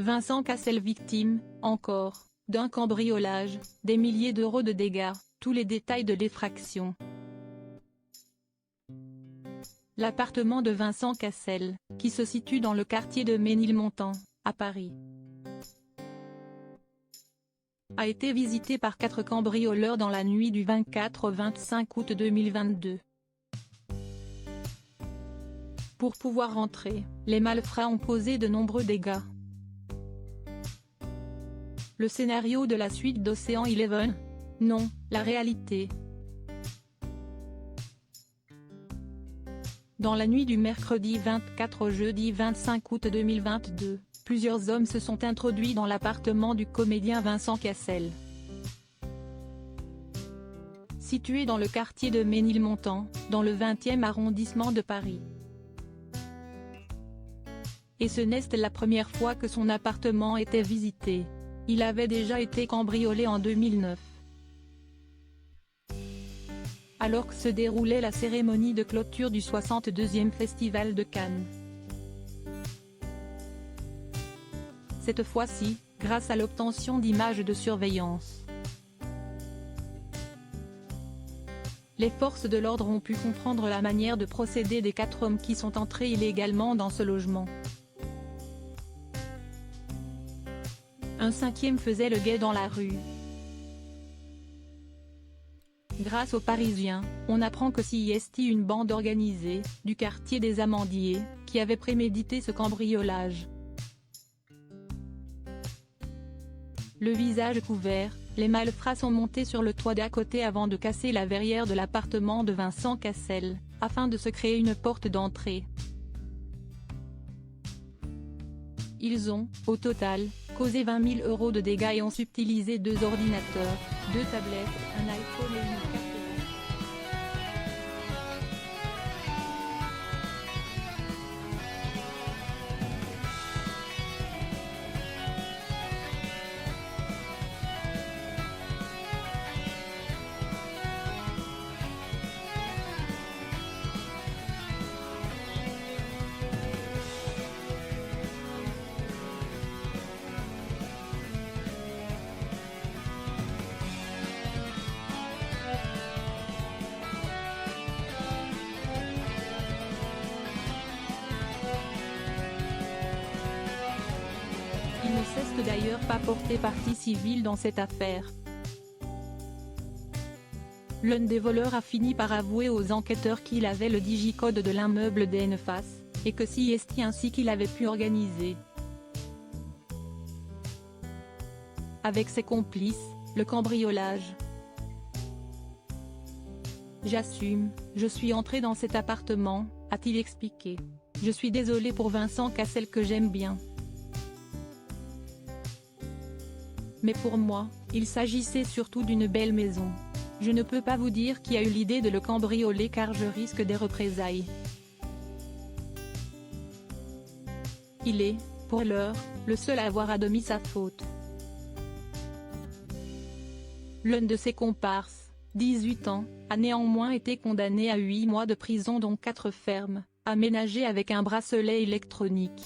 Vincent Cassel victime, encore, d'un cambriolage, des milliers d'euros de dégâts, tous les détails de l'effraction. L'appartement de Vincent Cassel, qui se situe dans le quartier de Ménilmontant, à Paris, a été visité par 4 cambrioleurs dans la nuit du 24 au 25 août 2022. Pour pouvoir rentrer, les malfrats ont causé de nombreux dégâts. Le scénario de la suite d'Ocean Eleven? Non, la réalité. Dans la nuit du mercredi 24 au jeudi 25 août 2022, plusieurs hommes se sont introduits dans l'appartement du comédien Vincent Cassel, situé dans le quartier de Ménilmontant, dans le 20e arrondissement de Paris. Et ce n'est la première fois que son appartement était visité. Il avait déjà été cambriolé en 2009. Alors que se déroulait la cérémonie de clôture du 62e Festival de Cannes. Cette fois-ci, grâce à l'obtention d'images de surveillance, les forces de l'ordre ont pu comprendre la manière de procéder des 4 hommes qui sont entrés illégalement dans ce logement. Un 5e faisait le guet dans la rue. Grâce aux Parisiens, on apprend que c'est une bande organisée, du quartier des Amandiers, qui avait prémédité ce cambriolage. Le visage couvert, les malfrats sont montés sur le toit d'à côté avant de casser la verrière de l'appartement de Vincent Cassel, afin de se créer une porte d'entrée. Ils ont, au total, causé 20 000 euros de dégâts et ont subtilisé 2 ordinateurs, 2 tablettes, un iPhone et une carte. Il ne cesse d'ailleurs pas porter partie civile dans cette affaire. L'un des voleurs a fini par avouer aux enquêteurs qu'il avait le digicode de l'immeuble d'Enneface, et que c'est ainsi qu'il avait pu organiser, avec ses complices, le cambriolage. J'assume, je suis entré dans cet appartement, a-t-il expliqué. Je suis désolé pour Vincent Cassel que j'aime bien. Mais pour moi, il s'agissait surtout d'une belle maison. Je ne peux pas vous dire qui a eu l'idée de le cambrioler car je risque des représailles. Il est, pour l'heure, le seul à avoir admis sa faute. L'un de ses comparses, 18 ans, a néanmoins été condamné à 8 mois de prison dont 4 fermes, aménagées avec un bracelet électronique.